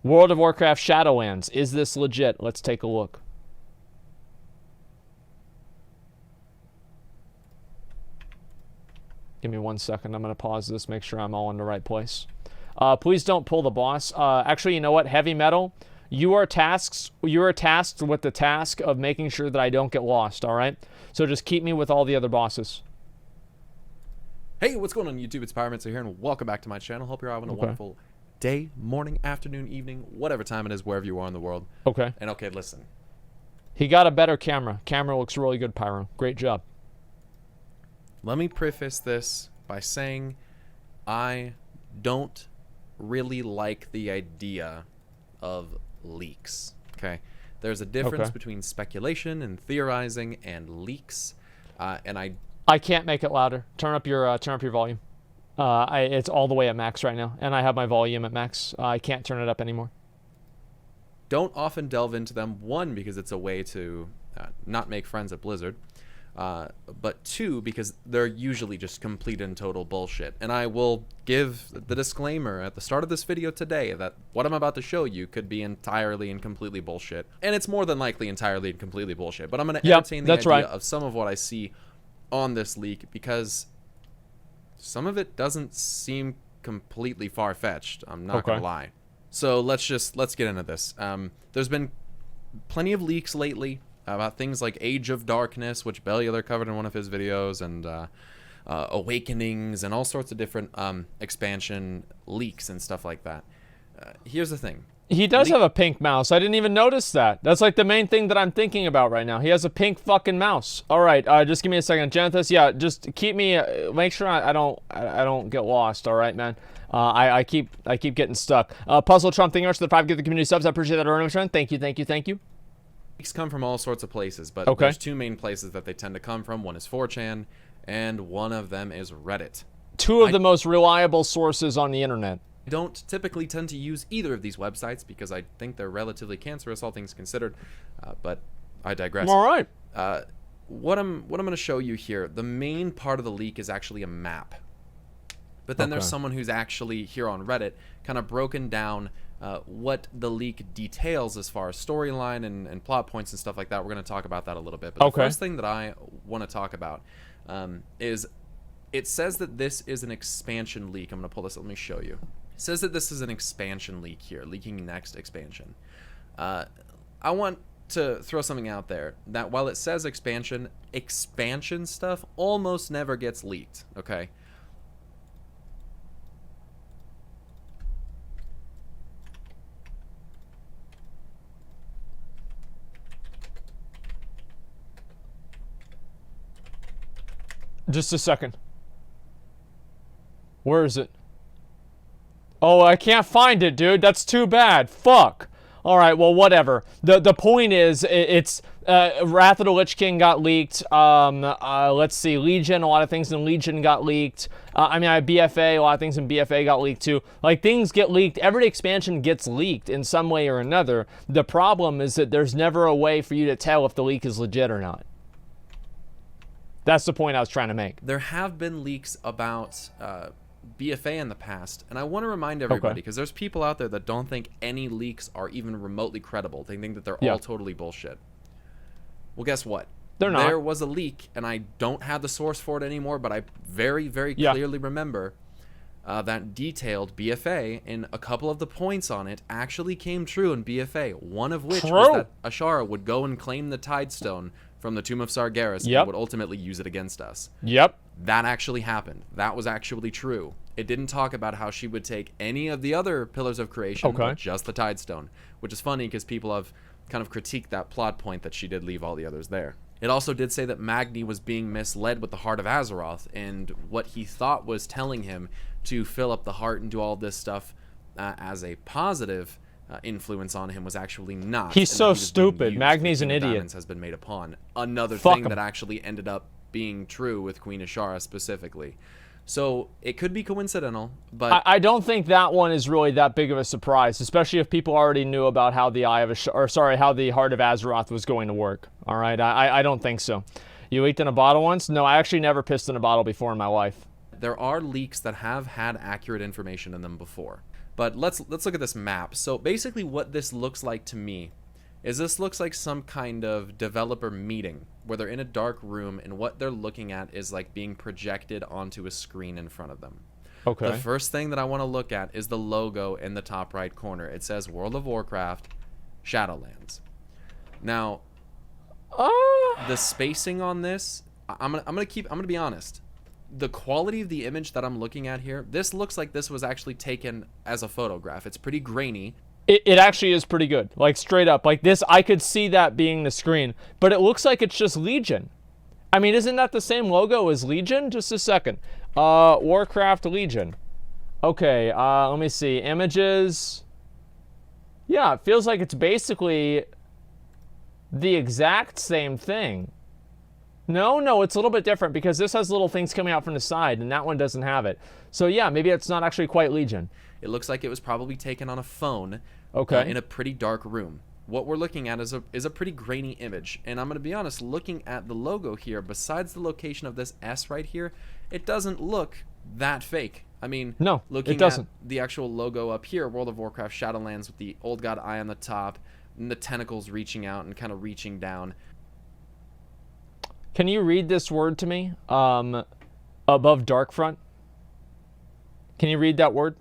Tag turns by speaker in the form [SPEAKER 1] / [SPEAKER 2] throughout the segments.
[SPEAKER 1] World of Warcraft Shadowlands. Is this legit? Let's take a look. Give me 1 second. I'm going to pause this, make sure I'm all in the right place. Please don't pull the boss. Actually, you know what? Heavy Metal, you are tasked with the task of making sure that I don't get lost, all right? So just keep me with all the other bosses.
[SPEAKER 2] Hey, what's going on YouTube? It's Pyromancer here, and welcome back to my channel. Hope you're having a wonderful day, morning, afternoon, evening, whatever time it is, wherever you are in the world.
[SPEAKER 1] Okay.
[SPEAKER 2] And okay, listen.
[SPEAKER 1] He got a better camera. Camera looks really good, Pyro. Great job.
[SPEAKER 2] Let me preface this by saying I don't really like the idea of leaks, okay? There's a difference between speculation and theorizing and leaks, and
[SPEAKER 1] I can't make it louder. Turn up your volume. It's all the way at max right now, and I have my volume at max. I can't turn it up anymore.
[SPEAKER 2] Don't often delve into them. One, because it's a way to not make friends at Blizzard. But two, because they're usually just complete and total bullshit. And I will give the disclaimer at the start of this video today that what I'm about to show you could be entirely and completely bullshit. And it's more than likely entirely and completely bullshit. But I'm going to entertain the idea of some of what I see on this leak, because some of it doesn't seem completely far-fetched. I'm not going to lie. So let's get into this. There's been plenty of leaks lately about things like Age of Darkness, which Bellular covered in one of his videos, and Awakenings, and all sorts of different expansion leaks and stuff like that. Here's the thing.
[SPEAKER 1] He does have a pink mouse. I didn't even notice that. That's like the main thing that I'm thinking about right now. He has a pink fucking mouse. All right, just give me a second. Janethus, yeah, just keep me, make sure I don't get lost, all right, man? I keep getting stuck. Puzzle Trump, thank you much for the 5 give the community subs. I appreciate that, Arnold. Thank you, thank you, thank you.
[SPEAKER 2] Leaks come from all sorts of places, but there's two main places that they tend to come from. One is 4chan, and one of them is Reddit. Two of
[SPEAKER 1] the most reliable sources on the internet.
[SPEAKER 2] I don't typically tend to use either of these websites because I think they're relatively cancerous, all things considered, but I digress.
[SPEAKER 1] All right.
[SPEAKER 2] What I'm going to show you here, the main part of the leak is actually a map. But then there's someone who's actually here on Reddit kind of broken down what the leak details as far as storyline and plot points and stuff like that. We're going to talk about that a little bit. But the first thing that I want to talk about is it says that this is an expansion leak. I'm going to pull this. Let me show you. It says that this is an expansion leak here, leaking next expansion. I want to throw something out there that while it says expansion stuff almost never gets leaked, okay?
[SPEAKER 1] Just a second. Where is it? Oh, I can't find it, dude. That's too bad. Fuck. All right, well, whatever. The point is, it's Wrath of the Lich King got leaked. Let's see, Legion. A lot of things in Legion got leaked. I mean, BFA. A lot of things in BFA got leaked too. Like, things get leaked. Every expansion gets leaked in some way or another. The problem is that there's never a way for you to tell if the leak is legit or not. That's the point I was trying to make.
[SPEAKER 2] There have been leaks about BFA in the past, and I want to remind everybody, because there's people out there that don't think any leaks are even remotely credible. They think that they're all totally bullshit. Well, guess what?
[SPEAKER 1] They're not.
[SPEAKER 2] There was a leak, and I don't have the source for it anymore, but I very, very clearly remember that detailed BFA, and a couple of the points on it actually came true in BFA, one of which was that Ashara would go and claim the Tidestone from the Tomb of Sargeras and would ultimately use it against us. That actually happened. That was actually true. It didn't talk about how she would take any of the other Pillars of Creation, but just the Tidestone, which is funny because people have kind of critiqued that plot point that she did leave all the others there. It also did say that Magni was being misled with the Heart of Azeroth, and what he thought was telling him to fill up the heart and do all this stuff as a positive influence on him was actually not.
[SPEAKER 1] He's so stupid. Magni's an idiot.
[SPEAKER 2] Has been made a pawn. Another thing that actually ended up being true with Queen Ashara specifically. So it could be coincidental, but
[SPEAKER 1] I don't think that one is really that big of a surprise, especially if people already knew about how the how the Heart of Azeroth was going to work. All right, I don't think so. You leaked in a bottle once? No, I actually never pissed in a bottle before in my life.
[SPEAKER 2] There are leaks that have had accurate information in them before. But let's look at this map. So basically what this looks like to me is this looks like some kind of developer meeting where they're in a dark room and what they're looking at is like being projected onto a screen in front of them.
[SPEAKER 1] Okay.
[SPEAKER 2] The first thing that I want to look at is the logo in the top right corner. It says World of Warcraft, Shadowlands. Now, the spacing on this, I'm gonna be honest. The quality of the image that I'm looking at here, this looks like this was actually taken as a photograph. It's pretty grainy.
[SPEAKER 1] It actually is pretty good. Like, straight up. Like, this, I could see that being the screen. But it looks like it's just Legion. I mean, isn't that the same logo as Legion? Just a second. Warcraft Legion. Okay, let me see. Images. Yeah, it feels like it's basically the exact same thing. No, it's a little bit different because this has little things coming out from the side and that one doesn't have it. So yeah, maybe it's not actually quite Legion.
[SPEAKER 2] It looks like it was probably taken on a phone in a pretty dark room. What we're looking at is a pretty grainy image. And I'm going to be honest, looking at the logo here, besides the location of this S right here, it doesn't look that fake. I mean,
[SPEAKER 1] no,
[SPEAKER 2] looking
[SPEAKER 1] it doesn't.
[SPEAKER 2] at the actual logo up here, World of Warcraft Shadowlands with the old god eye on the top, and the tentacles reaching out and kind of reaching down.
[SPEAKER 1] Can you read this word to me? Above Darkfront? Can you read that word?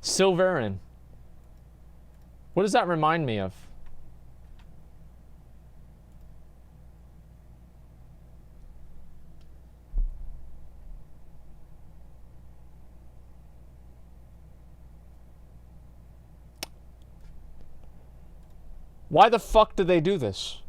[SPEAKER 1] Silverin. What does that remind me of? Why the fuck did they do this?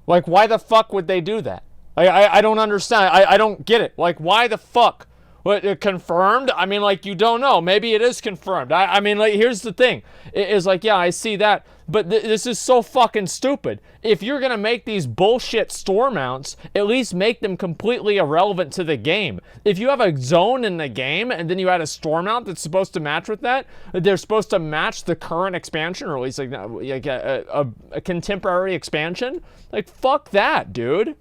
[SPEAKER 1] Like, why the fuck would they do that? I don't understand. I don't get it. Like, why the fuck? What, confirmed? I mean, like, you don't know. Maybe it is confirmed. I mean, like, here's the thing. It is like, yeah, I see that. But this is so fucking stupid. If you're going to make these bullshit store mounts, at least make them completely irrelevant to the game. If you have a zone in the game and then you add a store mount that's supposed to match with that, they're supposed to match the current expansion, or at least like a contemporary expansion. Like, fuck that, dude.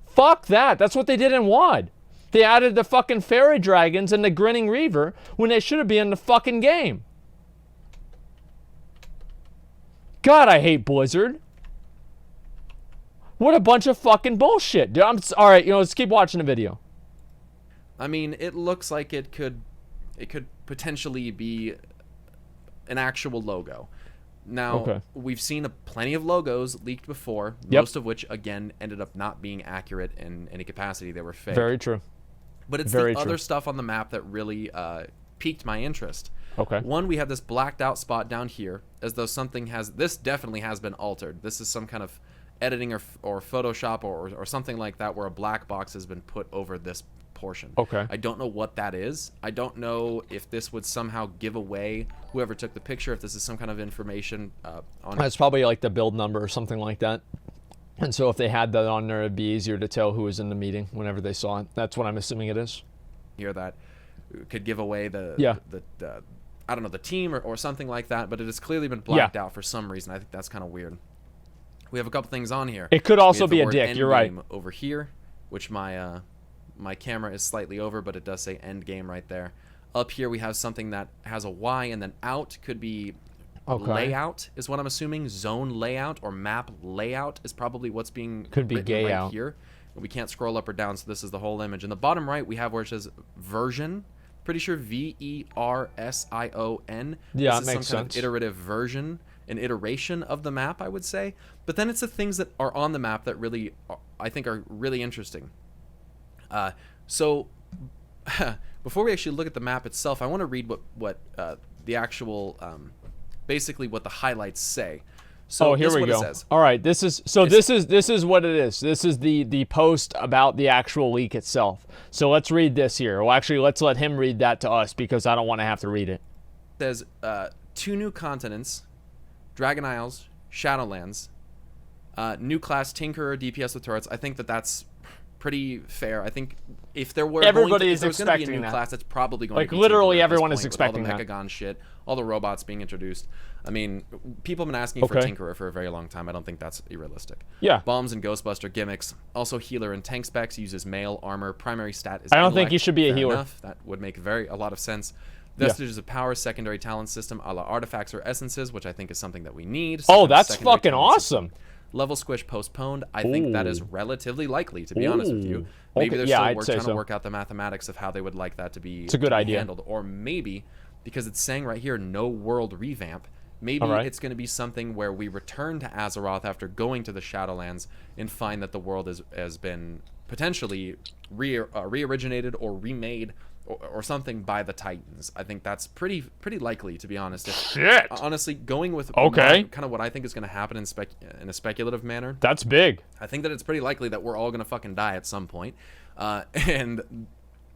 [SPEAKER 1] Fuck that. That's what they did in WoD. They added the fucking fairy dragons and the grinning reaver when they should have been in the fucking game. God, I hate Blizzard. What a bunch of fucking bullshit, dude. All right, let's keep watching the video.
[SPEAKER 2] I mean, it looks like it could potentially be an actual logo. Now, we've seen plenty of logos leaked before, most of which, again, ended up not being accurate in any capacity. They were fake.
[SPEAKER 1] Very true.
[SPEAKER 2] But it's the other stuff on the map that really piqued my interest.
[SPEAKER 1] Okay.
[SPEAKER 2] One, we have this blacked out spot down here, as though something has... This definitely has been altered. This is some kind of editing or Photoshop or something like that where a black box has been put over this portion.
[SPEAKER 1] Okay.
[SPEAKER 2] I don't know what that is. I don't know if this would somehow give away whoever took the picture, if this is some kind of information on...
[SPEAKER 1] It's probably like the build number or something like that. And so if they had that on there, it'd be easier to tell who was in the meeting whenever they saw it. That's what I'm assuming it is.
[SPEAKER 2] Here that could give away the I don't know, the team or something like that, but it has clearly been blacked out for some reason. I think that's kind of weird. We have a couple things on here.
[SPEAKER 1] It could also be a dick. You're right.
[SPEAKER 2] Over here, which my camera is slightly over, but it does say end game right there. Up here we have something that has a Y, and then out could be layout is what I'm assuming. Zone layout or map layout is probably what's being
[SPEAKER 1] could be gay
[SPEAKER 2] right
[SPEAKER 1] out
[SPEAKER 2] here. We can't scroll up or down, so this is the whole image. In the bottom right, we have where it says version. Pretty sure VERSION.
[SPEAKER 1] Yeah,
[SPEAKER 2] this
[SPEAKER 1] it
[SPEAKER 2] is
[SPEAKER 1] makes
[SPEAKER 2] some kind
[SPEAKER 1] sense.
[SPEAKER 2] of iterative version, an iteration of the map, I would say. But then it's the things that are on the map that really, I think, are really interesting. So before we actually look at the map itself, I want to read what the actual, basically what the highlights say. So
[SPEAKER 1] here we go. All right, this is what it is. This is the post about the actual leak itself. So let's read this here. Well, actually, let's let him read that to us because I don't want to have to read it.
[SPEAKER 2] It says 2 new continents, Dragon Isles, Shadowlands, new class Tinkerer, DPS with turrets. I think that's pretty fair. I think if there were
[SPEAKER 1] Everybody
[SPEAKER 2] if
[SPEAKER 1] is
[SPEAKER 2] there was going to be a
[SPEAKER 1] expecting
[SPEAKER 2] new
[SPEAKER 1] that.
[SPEAKER 2] class, that's probably going
[SPEAKER 1] Like,
[SPEAKER 2] to be
[SPEAKER 1] literally
[SPEAKER 2] Tinkerer at
[SPEAKER 1] everyone
[SPEAKER 2] this
[SPEAKER 1] is
[SPEAKER 2] point,
[SPEAKER 1] expecting
[SPEAKER 2] with all
[SPEAKER 1] that.
[SPEAKER 2] the Mechagon shit, all the robots being introduced. I mean, people have been asking for
[SPEAKER 1] Okay.
[SPEAKER 2] Tinkerer for a very long time. I don't think that's realistic.
[SPEAKER 1] Yeah.
[SPEAKER 2] Bombs and Ghostbuster gimmicks. Also healer and tank specs. Uses mail armor. Primary stat is
[SPEAKER 1] I don't think
[SPEAKER 2] intellect.
[SPEAKER 1] he should be a
[SPEAKER 2] Fair
[SPEAKER 1] healer.
[SPEAKER 2] enough. That would make a lot of sense.
[SPEAKER 1] Yeah.
[SPEAKER 2] Vestiges of power, secondary talent system, a la artifacts or essences, which I think is something that we need.
[SPEAKER 1] Oh,
[SPEAKER 2] Some
[SPEAKER 1] that's
[SPEAKER 2] secondary
[SPEAKER 1] fucking
[SPEAKER 2] talent system.
[SPEAKER 1] awesome.
[SPEAKER 2] Level squish postponed. I think that is
[SPEAKER 1] Ooh.
[SPEAKER 2] relatively likely, to be honest with you.
[SPEAKER 1] Ooh.
[SPEAKER 2] Maybe
[SPEAKER 1] Okay,
[SPEAKER 2] they're
[SPEAKER 1] yeah,
[SPEAKER 2] still
[SPEAKER 1] I'd say
[SPEAKER 2] trying to
[SPEAKER 1] so.
[SPEAKER 2] work out the mathematics of how they would like that to be,
[SPEAKER 1] It's a good idea.
[SPEAKER 2] handled. Or maybe, because it's saying right here, no world revamp, maybe
[SPEAKER 1] All right.
[SPEAKER 2] it's going to be something where we return to Azeroth after going to the Shadowlands and find that the world has been potentially re-originated or remade or something by the Titans. I think that's pretty likely, to be honest.
[SPEAKER 1] Shit.
[SPEAKER 2] Honestly, going with
[SPEAKER 1] Okay.
[SPEAKER 2] kind of what I think is going to happen in a speculative manner,
[SPEAKER 1] That's big.
[SPEAKER 2] I think that it's pretty likely that we're all going to fucking die at some point. And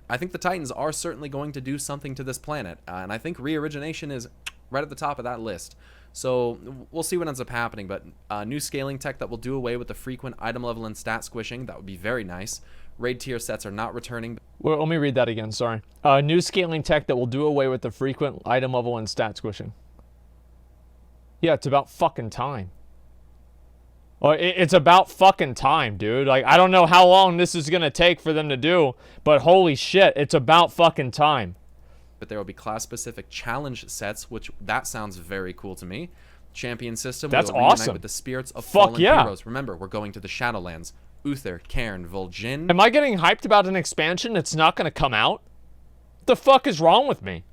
[SPEAKER 2] I think the Titans are certainly going to do something to this planet. And I think re-origination is right at the top of that list. So we'll see what ends up happening. But new scaling tech that will do away with the frequent item level and stat squishing. That would be very nice. Raid tier sets are not returning.
[SPEAKER 1] Well, let me read that again, sorry. New scaling tech that will do away with the frequent item level and stat squishing. Yeah, it's about fucking time. Well, it's about fucking time, dude. Like, I don't know how long this is gonna take for them to do, but holy shit, it's about fucking time.
[SPEAKER 2] But there will be class-specific challenge sets, which that sounds very cool to me. Champion system.
[SPEAKER 1] That's
[SPEAKER 2] we will reunite
[SPEAKER 1] awesome.
[SPEAKER 2] with the spirits of
[SPEAKER 1] Fuck
[SPEAKER 2] fallen
[SPEAKER 1] yeah.
[SPEAKER 2] heroes. Remember, we're going to the Shadowlands. Uther, Cairn, Vol'jin.
[SPEAKER 1] Am I getting hyped about an expansion that's not gonna come out? What the fuck is wrong with me?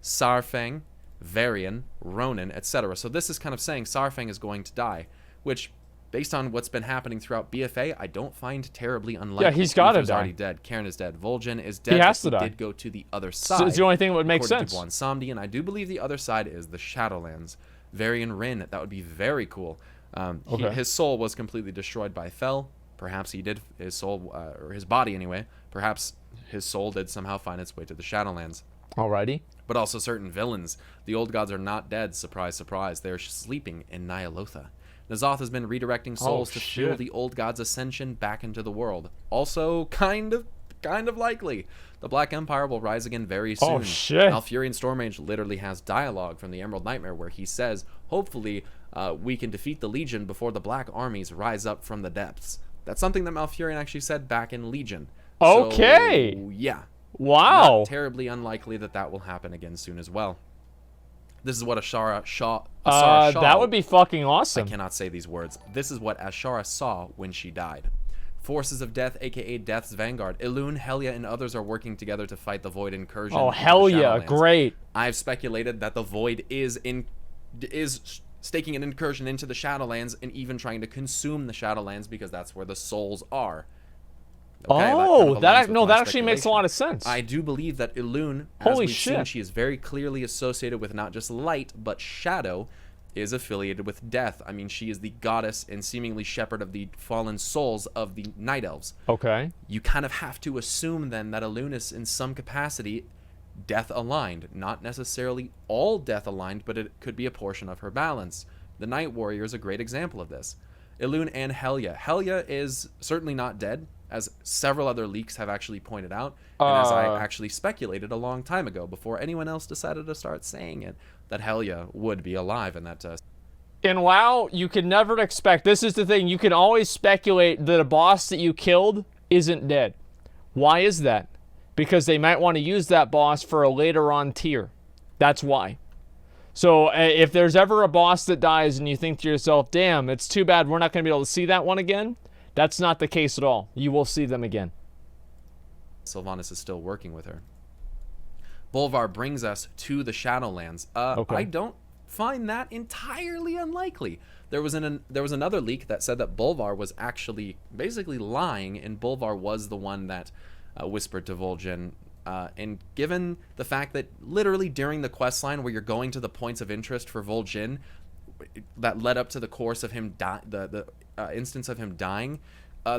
[SPEAKER 2] Saurfang, Varian, Ronin, etc. So this is kind of saying Saurfang is going to die, which, based on what's been happening throughout BFA, I don't find terribly unlikely.
[SPEAKER 1] Yeah, he's gotta
[SPEAKER 2] Uther's
[SPEAKER 1] die.
[SPEAKER 2] already dead. Cairn is dead. Vol'jin is dead.
[SPEAKER 1] He has
[SPEAKER 2] but
[SPEAKER 1] to die.
[SPEAKER 2] Did go to the other
[SPEAKER 1] So
[SPEAKER 2] side.
[SPEAKER 1] it's the only thing that would make
[SPEAKER 2] according
[SPEAKER 1] sense.
[SPEAKER 2] To Bonsomdi, and I do believe the other side is the Shadowlands. Varian Rin, that would be very cool.
[SPEAKER 1] Okay.
[SPEAKER 2] His soul was completely destroyed by Fel. Perhaps he did, his soul, or his body anyway, perhaps his soul did somehow find its way to the Shadowlands.
[SPEAKER 1] Alrighty.
[SPEAKER 2] But also certain villains. The old gods are not dead, surprise, surprise. They are sleeping in Ny'alotha. N'Zoth has been redirecting souls to fuel
[SPEAKER 1] shit.
[SPEAKER 2] the old god's ascension back into the world. Also, kind of likely. The Black Empire will rise again very soon.
[SPEAKER 1] Oh, shit.
[SPEAKER 2] Malfurion Stormage literally has dialogue from the Emerald Nightmare where he says, hopefully, we can defeat the Legion before the Black armies rise up from the depths. That's something that Malfurion actually said back in Legion.
[SPEAKER 1] Okay.
[SPEAKER 2] So, yeah.
[SPEAKER 1] Wow.
[SPEAKER 2] Not terribly unlikely that will happen again soon as well. This is what Ashara saw.
[SPEAKER 1] That would be fucking
[SPEAKER 2] I
[SPEAKER 1] awesome.
[SPEAKER 2] cannot say these words. This is what Ashara saw when she died. Forces of Death, aka Death's Vanguard. Elune, Helya, and others are working together to fight the Void incursion.
[SPEAKER 1] Oh,
[SPEAKER 2] into the
[SPEAKER 1] hell yeah,
[SPEAKER 2] Shadowlands.
[SPEAKER 1] great.
[SPEAKER 2] I've speculated that the Void is staking an incursion into the Shadowlands and even trying to consume the Shadowlands because that's where the souls are. Okay,
[SPEAKER 1] Oh,
[SPEAKER 2] kind of
[SPEAKER 1] that
[SPEAKER 2] aligns with my
[SPEAKER 1] actually makes a lot of
[SPEAKER 2] speculation.
[SPEAKER 1] sense.
[SPEAKER 2] I do believe that Elune, as
[SPEAKER 1] Holy
[SPEAKER 2] we've seen,
[SPEAKER 1] shit.
[SPEAKER 2] she is very clearly associated with not just light, but shadow, is affiliated with death. I mean, she is the goddess and seemingly shepherd of the fallen souls of the Night Elves.
[SPEAKER 1] Okay.
[SPEAKER 2] You kind of have to assume then that Elune is in some capacity death aligned. Not necessarily all death aligned, but it could be a portion of her balance. The Night Warrior is a great example of this. Elune and Helya. Helya is certainly not dead, as several other leaks have actually pointed out, and as I actually speculated a long time ago, before anyone else decided to start saying it, that Helya would be alive in that
[SPEAKER 1] In WoW, you can never expect, this is the thing, you can always speculate that a boss that you killed isn't dead. Why is that? Because they might want to use that boss for a later on tier. That's why. So if there's ever a boss that dies and you think to yourself, damn, it's too bad we're not going to be able to see that one again, that's not the case at all. You will see them again.
[SPEAKER 2] Sylvanas is still working with her. Bolvar brings us to the Shadowlands.
[SPEAKER 1] Okay.
[SPEAKER 2] I don't find that entirely unlikely. There was another leak that said that Bolvar was actually basically lying, and Bolvar was the one that whispered to Vol'jin. And given the fact that literally during the questline where you're going to the points of interest for Vol'jin, that led up to the course of him the instance of him dying,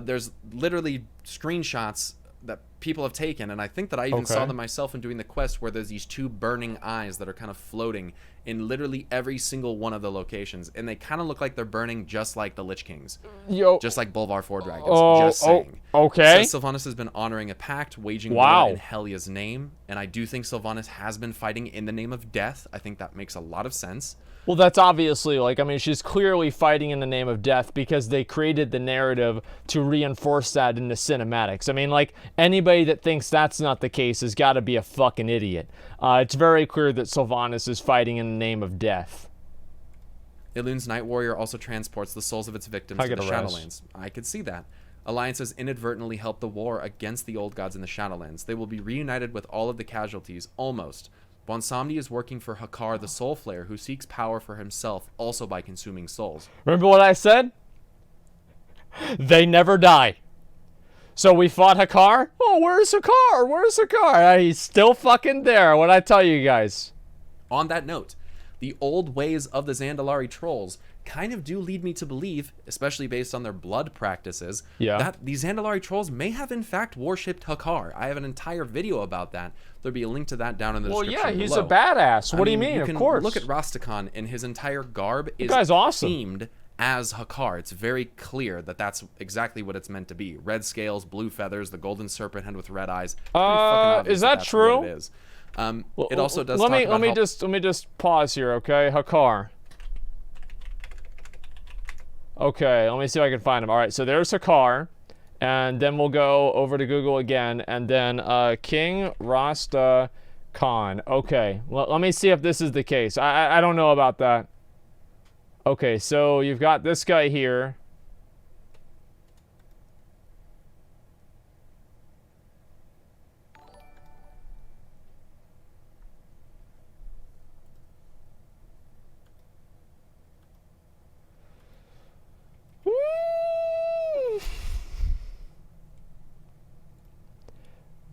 [SPEAKER 2] there's literally screenshots that people have taken, and I think that I even saw them myself in doing the quest, where there's these two burning eyes that are kind of floating in literally every single one of the locations, and they kind of look like they're burning just like the Lich Kings,
[SPEAKER 1] Yo.
[SPEAKER 2] just like Bolvar 4 dragons.
[SPEAKER 1] Oh,
[SPEAKER 2] just saying.
[SPEAKER 1] Okay.
[SPEAKER 2] Says Sylvanas has been honoring a pact, waging
[SPEAKER 1] Wow.
[SPEAKER 2] war in Helya's name, and I do think Sylvanas has been fighting in the name of death. I think that makes a lot of sense.
[SPEAKER 1] Well, that's obviously, like, I mean, she's clearly fighting in the name of death because they created the narrative to reinforce that in the cinematics. I mean, like, anybody that thinks that's not the case has got to be a fucking idiot. It's very clear that Sylvanas is fighting in the name of death.
[SPEAKER 2] Elun's Night Warrior also transports the souls of its victims to the Shadowlands. I could see that. Alliances inadvertently helped the war against the old gods in the Shadowlands. They will be reunited with all of the casualties, almost. Bonsomni is working for Hakar, the Soul Flayer, who seeks power for himself, also by consuming souls.
[SPEAKER 1] Remember what I said? They never die. So we fought Hakar? Oh, where's Hakar? Where's Hakar? He's still fucking there. What'd I tell you guys?
[SPEAKER 2] On that note, the old ways of the Zandalari trolls kind of do lead me to believe, especially based on their blood practices, that these Zandalari trolls may have in fact worshipped Hakar. I have an entire video about that. There'll be a link to that down in the description
[SPEAKER 1] Well, yeah, he's
[SPEAKER 2] below.
[SPEAKER 1] a badass. What do you mean?
[SPEAKER 2] You can
[SPEAKER 1] of course.
[SPEAKER 2] Look at Rastakhan, and his entire garb is
[SPEAKER 1] awesome.
[SPEAKER 2] themed as Hakar. It's very clear that that's exactly what it's meant to be. Red scales, blue feathers, the golden serpent head with red eyes.
[SPEAKER 1] Is that true?
[SPEAKER 2] It is. It also does.
[SPEAKER 1] Let me just pause here, okay? Hakar. Okay, let me see if I can find him. All right, so there's Hakar, and then we'll go over to Google again, and then King Rasta Khan. Okay, well, let me see if this is the case. I don't know about that. Okay, so you've got this guy here.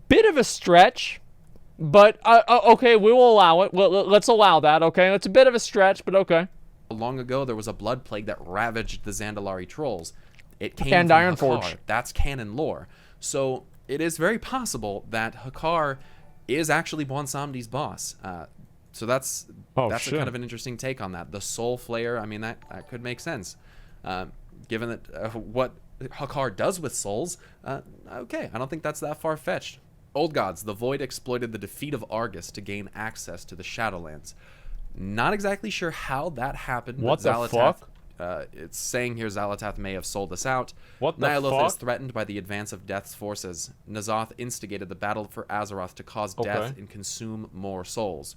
[SPEAKER 1] Bit of a stretch, but okay, we will allow it. Let's allow that, okay? It's a bit of a stretch, but okay.
[SPEAKER 2] Long ago, there was a blood plague that ravaged the Zandalari trolls. It came
[SPEAKER 1] and
[SPEAKER 2] from
[SPEAKER 1] Ironforge.
[SPEAKER 2] Hakar. That's canon lore. So it is very possible that Hakar is actually Bonsomni's boss. So that's a kind of an interesting take on that. The Soul Flayer, I mean, that could make sense. Given that what Hakar does with souls, okay, I don't think that's that far-fetched. Old Gods, the Void exploited the defeat of Argus to gain access to the Shadowlands. Not exactly sure how that happened.
[SPEAKER 1] What the fuck?
[SPEAKER 2] It's saying here Xal'atath may have sold us out.
[SPEAKER 1] What the
[SPEAKER 2] Ny'alotha
[SPEAKER 1] fuck?
[SPEAKER 2] is threatened by the advance of Death's forces. N'Zoth instigated the battle for Azeroth to cause death and consume more souls.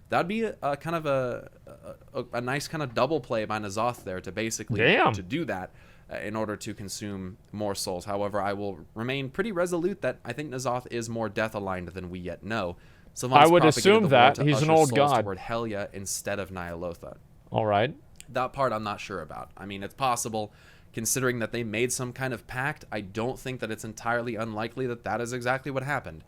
[SPEAKER 2] That'd be a kind of a nice kind of double play by N'Zoth there to basically to do that in order to consume more souls. However, I will remain pretty resolute that I think N'Zoth is more death aligned than we yet know.
[SPEAKER 1] I would assume that he's an old god.
[SPEAKER 2] Toward Helya instead of Ny'alotha.
[SPEAKER 1] All right.
[SPEAKER 2] That part I'm not sure about. I mean, it's possible, considering that they made some kind of pact. I don't think that it's entirely unlikely that that is exactly what happened.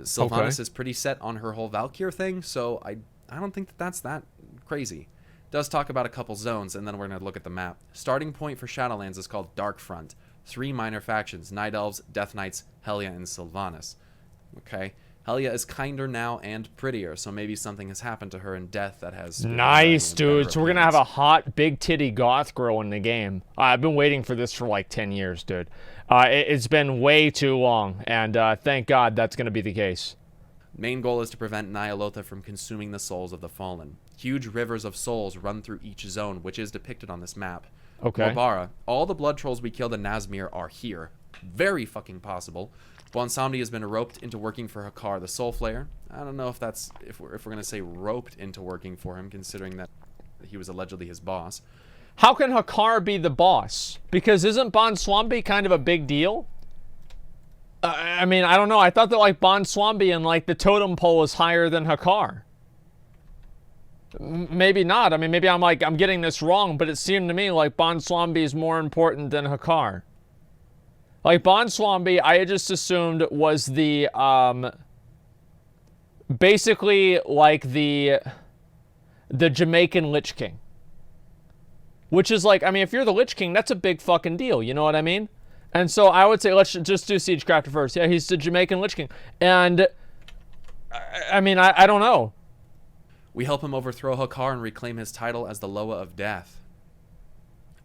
[SPEAKER 2] Sylvanas is pretty set on her whole Valkyr thing, so I don't think that that's that crazy. It does talk about a couple zones, and then we're going to look at the map. Starting point for Shadowlands is called Darkfront. 3 minor factions: Night Elves, Death Knights, Helya, and Sylvanas. Okay. Helya is kinder now and prettier, so maybe something has happened to her in death that has...
[SPEAKER 1] Nice, dude. So we're going to have a hot, big titty goth girl in the game. I've been waiting for this for like 10 years, dude. It's been way too long, and thank God that's going to be the case.
[SPEAKER 2] Main goal is to prevent Ny'alotha from consuming the souls of the fallen. Huge rivers of souls run through each zone, which is depicted on this map.
[SPEAKER 1] Okay.
[SPEAKER 2] Mobara, all the blood trolls we killed in Nazmir are here. Very fucking possible. Bonsomni has been roped into working for Hakar, the Soul Flayer. I don't know if that's if we're gonna say roped into working for him, considering that he was allegedly his boss.
[SPEAKER 1] How can Hakar be the boss? Because isn't Bonswambi kind of a big deal? I mean, I don't know. I thought that like Bonswambi and like the totem pole is higher than Hakar. Maybe not. I mean, maybe I'm getting this wrong, but it seemed to me like Bonswambi is more important than Hakar. Like, Bonswambi, I just assumed was the, basically, like, the Jamaican Lich King. Which is like, I mean, if you're the Lich King, that's a big fucking deal, you know what I mean? And so I would say, let's just do Siegecrafter first. Yeah, he's the Jamaican Lich King. And, I mean, I don't know.
[SPEAKER 2] We help him overthrow Hakar and reclaim his title as the Loa of Death.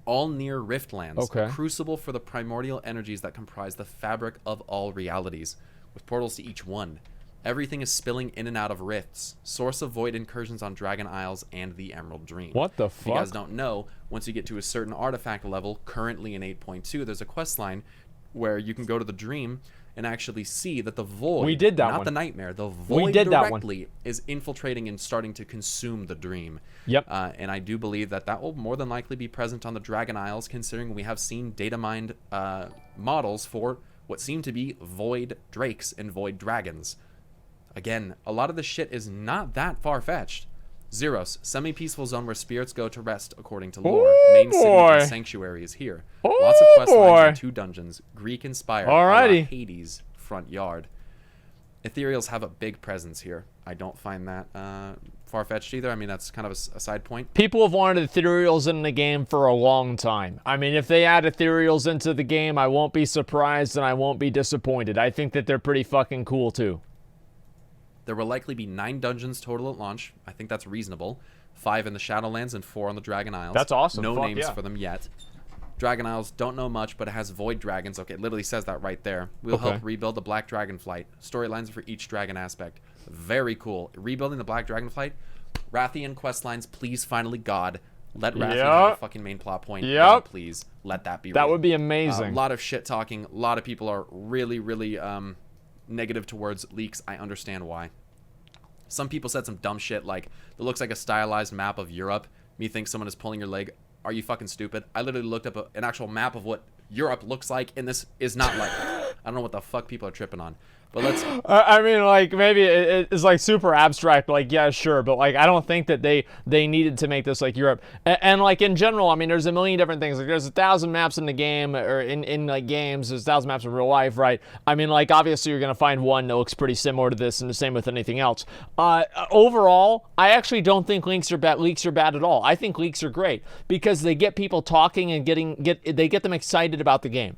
[SPEAKER 2] all near Riftlands,
[SPEAKER 1] Okay.
[SPEAKER 2] a crucible for the primordial energies that comprise the fabric of all realities, with portals to each one. Everything is spilling in and out of rifts, source of void incursions on Dragon Isles and the Emerald Dream.
[SPEAKER 1] What the
[SPEAKER 2] If you guys
[SPEAKER 1] fuck?
[SPEAKER 2] don't know, once you get to a certain artifact level, currently in 8.2, there's a quest line where you can go to the Dream and actually see that the void,
[SPEAKER 1] We did that
[SPEAKER 2] not
[SPEAKER 1] one.
[SPEAKER 2] the nightmare, the void
[SPEAKER 1] We did that one.
[SPEAKER 2] directly is infiltrating and starting to consume the Dream.
[SPEAKER 1] Yep.
[SPEAKER 2] And I do believe that that will more than likely be present on the Dragon Isles, considering we have seen data mined models for what seem to be void drakes and void dragons. Again, a lot of this shit is not that far-fetched. Zeros, semi-peaceful zone where spirits go to rest according to lore.
[SPEAKER 1] Ooh,
[SPEAKER 2] Main city
[SPEAKER 1] boy.
[SPEAKER 2] and sanctuary is here.
[SPEAKER 1] Ooh,
[SPEAKER 2] Lots of quest lines
[SPEAKER 1] boy.
[SPEAKER 2] and 2 dungeons. Greek-inspired.
[SPEAKER 1] Alrighty.
[SPEAKER 2] Hades front yard. Ethereals have a big presence here. I don't find that far-fetched either. I mean, that's kind of a side point.
[SPEAKER 1] People have wanted ethereals in the game for a long time. I mean, if they add ethereals into the game, I won't be surprised and I won't be disappointed. I think that they're pretty fucking cool too.
[SPEAKER 2] There will likely be 9 dungeons total at launch. I think that's reasonable. 5 in the Shadowlands and 4 on the Dragon Isles.
[SPEAKER 1] That's awesome.
[SPEAKER 2] No
[SPEAKER 1] Fuck
[SPEAKER 2] names
[SPEAKER 1] yeah.
[SPEAKER 2] for them yet. Dragon Isles, don't know much, but it has void dragons. Okay, it literally says that right there. We'll
[SPEAKER 1] Okay.
[SPEAKER 2] help rebuild the Black Dragon Flight. Storylines for each dragon aspect. Very cool. Rebuilding the Black Dragon Flight. Rathian quest lines, please, finally, God. Let Rathian have a fucking main plot point.
[SPEAKER 1] Yep.
[SPEAKER 2] God, please. Let that be
[SPEAKER 1] That
[SPEAKER 2] real.
[SPEAKER 1] would be amazing.
[SPEAKER 2] A lot of shit talking. A lot of people are really negative towards leaks. I understand why. Some people said some dumb shit like, it looks like a stylized map of Europe. Me thinks someone is pulling your leg. Are you fucking stupid? I literally looked up an actual map of what Europe looks like, and this is not like I don't know what the fuck people are tripping on. But let's...
[SPEAKER 1] I mean, like, maybe it's like super abstract, like, yeah, sure, but like, I don't think that they needed to make this like Europe. And like, in general, I mean, there's a million different things. Like, there's 1,000 maps in the game, or in like games, there's 1,000 maps in real life, right? I mean, like, obviously you're gonna find one that looks pretty similar to this, and the same with anything else. Overall, I actually don't think leaks are bad at all. I think leaks are great because they get people talking and they get them excited about the game.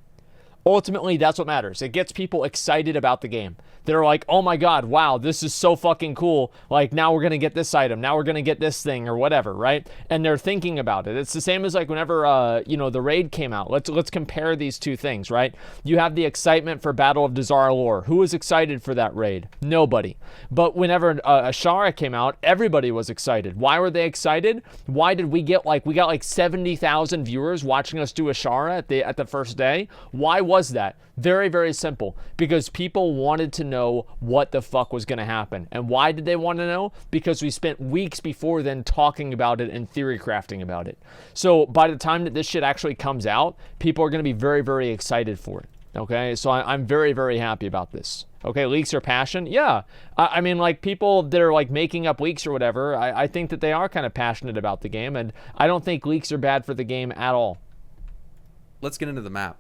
[SPEAKER 1] Ultimately, that's what matters. It gets people excited about the game. They're like, oh my god, wow, this is so fucking cool. Like, now we're going to get this item. Now we're going to get this thing or whatever, right? And they're thinking about it. It's the same as like whenever, the raid came out. Let's compare these two things, right? You have the excitement for Battle of Dazar'alor. Who was excited for that raid? Nobody. But whenever Ashara came out, everybody was excited. Why were they excited? Why did we got like 70,000 viewers watching us do Ashara at the first day? Why was that? Very, very simple. Because people wanted to know what the fuck was going to happen. And why did they want to know? Because we spent weeks before then talking about it and theory crafting about it. So by the time that this shit actually comes out, people are going to be very, very excited for it. Okay, so I'm very, very happy about this. Okay, leaks are passion? Yeah. I mean, like, people that are, like, making up leaks or whatever, I think that they are kind of passionate about the game, and I don't think leaks are bad for the game at all.
[SPEAKER 2] Let's get into the map.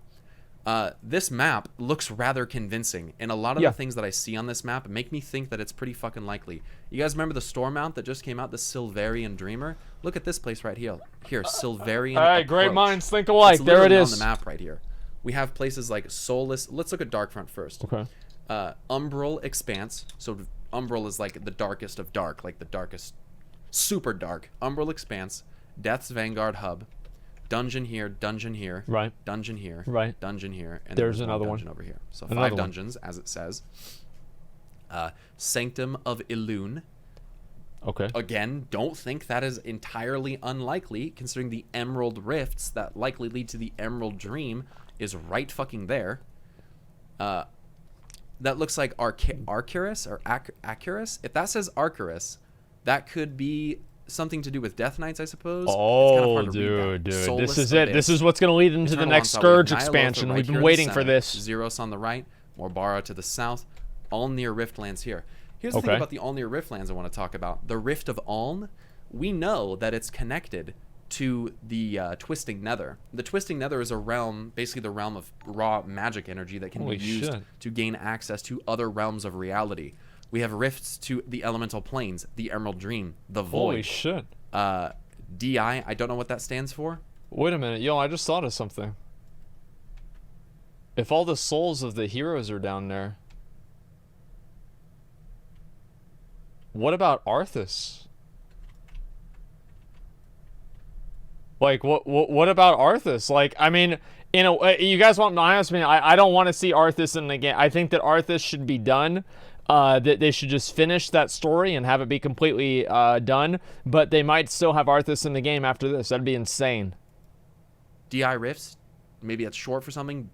[SPEAKER 2] This map looks rather convincing, and a lot of the things that I see on this map make me think that it's pretty fucking likely. You guys remember the store mount that just came out, the Silverian Dreamer? Look at this place right here. Here, Silverian
[SPEAKER 1] Hey, great
[SPEAKER 2] Approach.
[SPEAKER 1] minds think alike.
[SPEAKER 2] It's
[SPEAKER 1] There it
[SPEAKER 2] literally
[SPEAKER 1] is.
[SPEAKER 2] on the map right here. We have places like Soulless. Let's look at Darkfront first.
[SPEAKER 1] Okay.
[SPEAKER 2] Umbral Expanse. So Umbral is like the darkest of dark, like the darkest, super dark. Umbral Expanse, Death's Vanguard Hub, dungeon here,
[SPEAKER 1] Right.
[SPEAKER 2] dungeon here,
[SPEAKER 1] Right.
[SPEAKER 2] dungeon here, and
[SPEAKER 1] There's
[SPEAKER 2] then
[SPEAKER 1] another one.
[SPEAKER 2] dungeon over here. So
[SPEAKER 1] Another
[SPEAKER 2] 5
[SPEAKER 1] one.
[SPEAKER 2] dungeons, as it says. Sanctum of Elune.
[SPEAKER 1] Okay.
[SPEAKER 2] Again, don't think that is entirely unlikely, considering the Emerald Rifts that likely lead to the Emerald Dream is right fucking there. That looks like Arcurus or Acurus. If that says Arcurus, that could be something to do with Death Knights, I suppose. It's kind of hard to read that.
[SPEAKER 1] Dude,
[SPEAKER 2] Soulless
[SPEAKER 1] this is it.
[SPEAKER 2] Abyss.
[SPEAKER 1] This is what's going to lead into the
[SPEAKER 2] Eternal
[SPEAKER 1] next
[SPEAKER 2] Onslaught. We have
[SPEAKER 1] Scourge
[SPEAKER 2] ny'alotha
[SPEAKER 1] expansion.
[SPEAKER 2] right
[SPEAKER 1] We've
[SPEAKER 2] here
[SPEAKER 1] been
[SPEAKER 2] in the
[SPEAKER 1] waiting for
[SPEAKER 2] center.
[SPEAKER 1] this.
[SPEAKER 2] Zeros on the right, Morbara to the south, all near Riftlands here. Here's the thing
[SPEAKER 1] Okay.
[SPEAKER 2] about the all near Riftlands I want to talk about. The Rift of Aln, we know that it's connected to the Twisting Nether. The Twisting Nether is a realm, basically the realm of raw magic energy that can
[SPEAKER 1] Holy
[SPEAKER 2] be used
[SPEAKER 1] shit.
[SPEAKER 2] to gain access to other realms of reality. We have rifts to the elemental planes, the Emerald Dream, the Void.
[SPEAKER 1] Holy shit.
[SPEAKER 2] DI, I don't know what that stands for.
[SPEAKER 1] Wait a minute. Yo, I just thought of something. If all the souls of the heroes are down there, what about Arthas? Like, what about Arthas? Like, I mean, you guys want my honest opinion? I don't want to see Arthas in the game. I think that Arthas should be done. That they should just finish that story and have it be completely done. But they might still have Arthas in the game after this. That'd be insane.
[SPEAKER 2] DI Rifts, maybe that's short for something.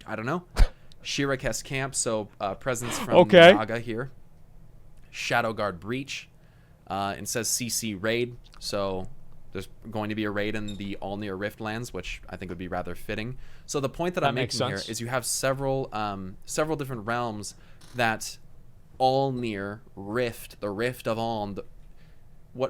[SPEAKER 2] I don't know. Shirakes Camp, so presence from Naga here. Shadowguard Breach. It says CC Raid, so there's going to be a raid in the Allnear Riftlands, which I think would be rather fitting. So the point that I'm making here is you have several different realms that Allnear Rift, the Rift of Aln.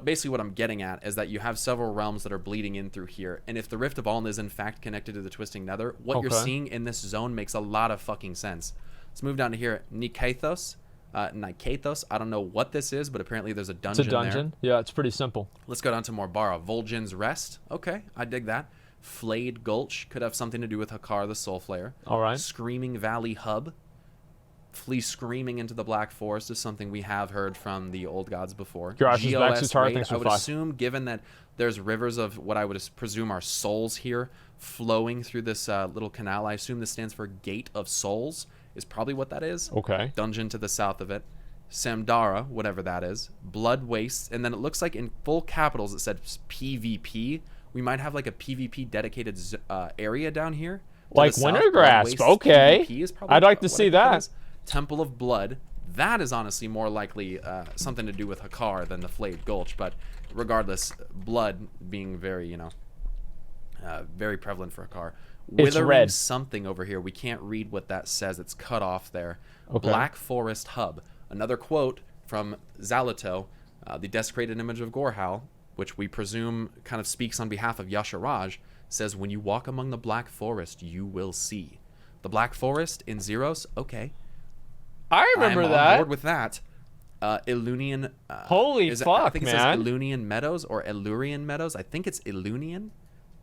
[SPEAKER 2] Basically what I'm getting at is that you have several realms that are bleeding in through here, and if the Rift of Aln is in fact connected to the Twisting Nether, what you're seeing in this zone makes a lot of fucking sense. Let's move down to here. Ny'alotha. I don't know what this is, but apparently there's a dungeon there.
[SPEAKER 1] It's a dungeon. Yeah, it's pretty simple.
[SPEAKER 2] Let's go down to Morbara. Vol'jin's Rest. Okay, I dig that. Flayed Gulch could have something to do with Hakar the Soulflayer.
[SPEAKER 1] All right.
[SPEAKER 2] Screaming Valley Hub. Flee screaming into the Black Forest is something we have heard from the old gods before. GOS Raid, I would assume, given that there's rivers of what I would presume are souls here flowing through this little canal, I assume this stands for Gate of Souls, is probably what that is.
[SPEAKER 1] Okay.
[SPEAKER 2] Dungeon to the south of it. Samdara, whatever that is. Blood Waste, and then it looks like in full capitals it said PvP. We might have like a PvP dedicated area down here.
[SPEAKER 1] Like Wintergrasp, okay. I'd like to see that.
[SPEAKER 2] Temple of Blood. That is honestly more likely something to do with Hakar than the Flayed Gulch, but regardless, blood being very, very prevalent for Hakar.
[SPEAKER 1] It's red.
[SPEAKER 2] Something over here. We can't read what that says. It's cut off there. Okay. Black Forest Hub. Another quote from Ny'alotha, the desecrated image of Gorhal, which we presume kind of speaks on behalf of Yasharaj, says, when you walk among the Black Forest, you will see. The Black Forest in Zeros, okay.
[SPEAKER 1] I remember that.
[SPEAKER 2] I'm on board with that. Illunian.
[SPEAKER 1] Holy fuck, man.
[SPEAKER 2] I think it says Illunian Meadows or Elurian Meadows. I think it's Illunian.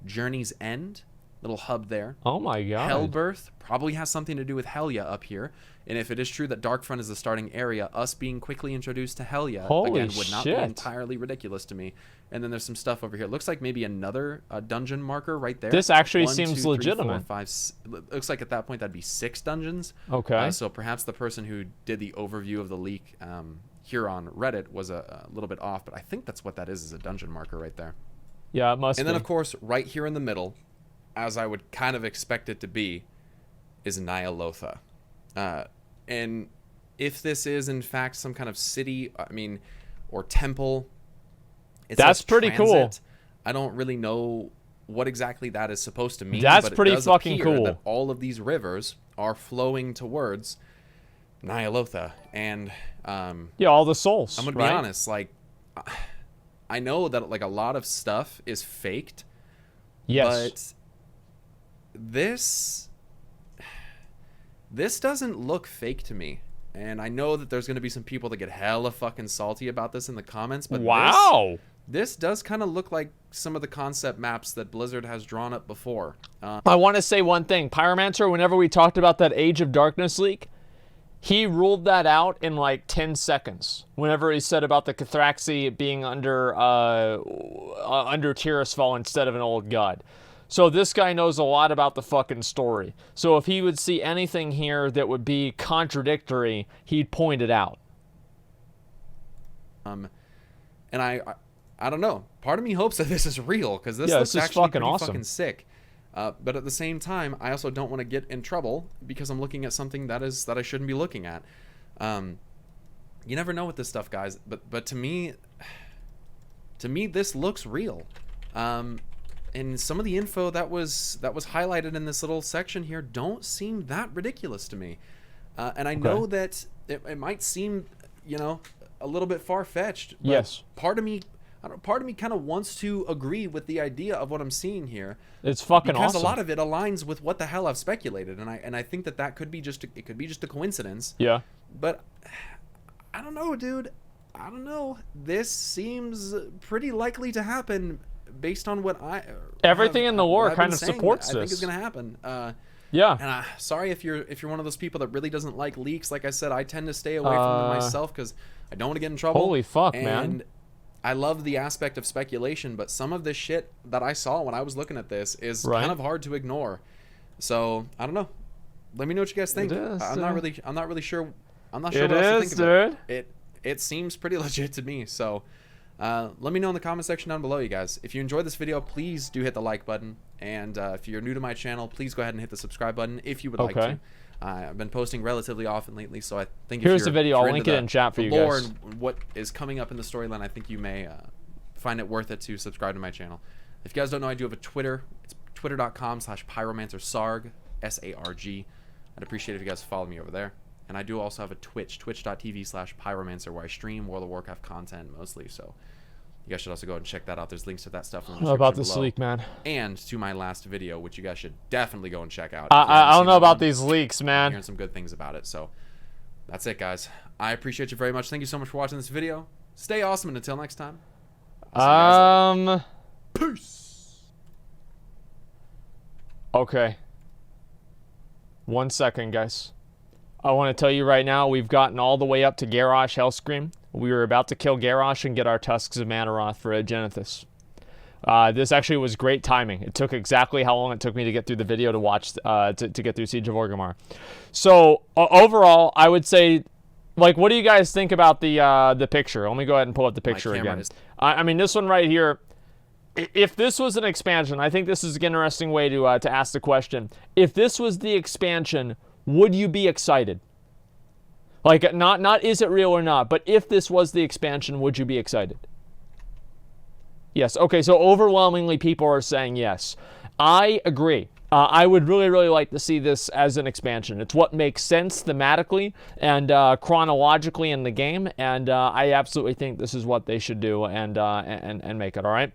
[SPEAKER 2] Journey's End. Little hub there.
[SPEAKER 1] Oh my god.
[SPEAKER 2] Hellbirth probably has something to do with Helya up here. And if it is true that Darkfront is the starting area, us being quickly introduced to Helya again would not be entirely ridiculous to me. And then there's some stuff over here. Looks like maybe another dungeon marker right there.
[SPEAKER 1] This actually seems legitimate.
[SPEAKER 2] 4, 5, looks like at that point that'd be 6 dungeons.
[SPEAKER 1] Okay.
[SPEAKER 2] So perhaps the person who did the overview of the leak here on Reddit was a little bit off, but I think that's what that is a dungeon marker right there.
[SPEAKER 1] Yeah, it must be.
[SPEAKER 2] And then of course right here in the middle, as I would kind of expect it to be, is Ny'alotha. And if this is in fact some kind of city, or temple,
[SPEAKER 1] that's pretty cool.
[SPEAKER 2] I don't really know what exactly that is supposed to mean.
[SPEAKER 1] That's
[SPEAKER 2] but
[SPEAKER 1] pretty
[SPEAKER 2] it does
[SPEAKER 1] fucking
[SPEAKER 2] appear
[SPEAKER 1] cool.
[SPEAKER 2] That all of these rivers are flowing towards Ny'alotha, and
[SPEAKER 1] yeah, all the souls.
[SPEAKER 2] I'm gonna be honest, like I know that like a lot of stuff is faked.
[SPEAKER 1] Yes.
[SPEAKER 2] But this doesn't look fake to me. And I know that there's going to be some people that get hella fucking salty about this in the comments, but
[SPEAKER 1] wow,
[SPEAKER 2] this does kind of look like some of the concept maps that Blizzard has drawn up before.
[SPEAKER 1] I want to say one thing. Pyromancer, whenever we talked about that Age of Darkness leak, he ruled that out in like 10 seconds. Whenever he said about the Cathraxi being under Tirisfal instead of an old god. So this guy knows a lot about the fucking story. So if he would see anything here that would be contradictory, he'd point it out.
[SPEAKER 2] And I don't know. Part of me hopes that this is real, because this looks
[SPEAKER 1] is
[SPEAKER 2] actually
[SPEAKER 1] fucking
[SPEAKER 2] pretty
[SPEAKER 1] awesome.
[SPEAKER 2] Fucking sick. But at the same time, I also don't want to get in trouble because I'm looking at something that I shouldn't be looking at. You never know with this stuff, guys. But to me, this looks real. And some of the info that was highlighted in this little section here don't seem that ridiculous to me. And I know that it might seem, a little bit far-fetched. But
[SPEAKER 1] yes.
[SPEAKER 2] Part of me kind of wants to agree with the idea of what I'm seeing here.
[SPEAKER 1] It's fucking
[SPEAKER 2] because
[SPEAKER 1] awesome.
[SPEAKER 2] A lot of it aligns with what the hell I've speculated, and I think that could be just a coincidence.
[SPEAKER 1] Yeah.
[SPEAKER 2] But I don't know, dude. I don't know. This seems pretty likely to happen based on what
[SPEAKER 1] everything in the lore kind of supports this.
[SPEAKER 2] I think is going to happen.
[SPEAKER 1] Yeah.
[SPEAKER 2] And sorry if you're one of those people that really doesn't like leaks. Like I said, I tend to stay away from them myself because I don't want to get in trouble.
[SPEAKER 1] Holy fuck,
[SPEAKER 2] and
[SPEAKER 1] man.
[SPEAKER 2] I love the aspect of speculation, but some of this shit that I saw when I was looking at this is kind of hard to ignore. So I don't know. Let me know what you guys think. I'm not really sure. I'm not sure what else to think of it. It seems pretty legit to me. So let me know in the comment section down below, you guys. If you enjoyed this video, please do hit the like button. And if you're new to my channel, please go ahead and hit the subscribe button if you would like to. I've been posting relatively often lately, so I think
[SPEAKER 1] here's the video. I'll link it in chat for you guys.
[SPEAKER 2] And what is coming up in the storyline, I think you may find it worth it to subscribe to my channel. If you guys don't know, I do have a Twitter. It's twitter.com/pyromancersarg, S-A-R-G. I'd appreciate it if you guys follow me over there. And I do also have a Twitch, twitch.tv/pyromancer, where I stream World of Warcraft content mostly. So you guys should also go and check that out. There's links to that stuff in the description
[SPEAKER 1] about this
[SPEAKER 2] below.
[SPEAKER 1] leak, man.
[SPEAKER 2] And to my last video, which you guys should definitely go and check out.
[SPEAKER 1] I don't know about these leaks, man.
[SPEAKER 2] I'm hearing some good things about it. So that's it, guys. I appreciate you very much. Thank you so much for watching this video. Stay awesome, and until next time. Peace.
[SPEAKER 1] Okay. 1 second, guys. I want to tell you right now, we've gotten all the way up to Garrosh Hellscream. We were about to kill Garrosh and get our Tusks of Manaroth for Agenithus. This actually was great timing. It took exactly how long it took me to get through the video to watch, to get through Siege of Orgrimmar. So, overall, I would say, like, what do you guys think about the picture? Let me go ahead and pull up the picture again. I mean, this one right here, if this was an expansion, I think this is an interesting way to ask the question. If this was the expansion, would you be excited? Like, not is it real or not, but if this was the expansion, would you be excited? Yes. Okay, so overwhelmingly people are saying yes. I agree. I would really, really like to see this as an expansion. It's what makes sense thematically and chronologically in the game, and I absolutely think this is what they should do and make it, all right?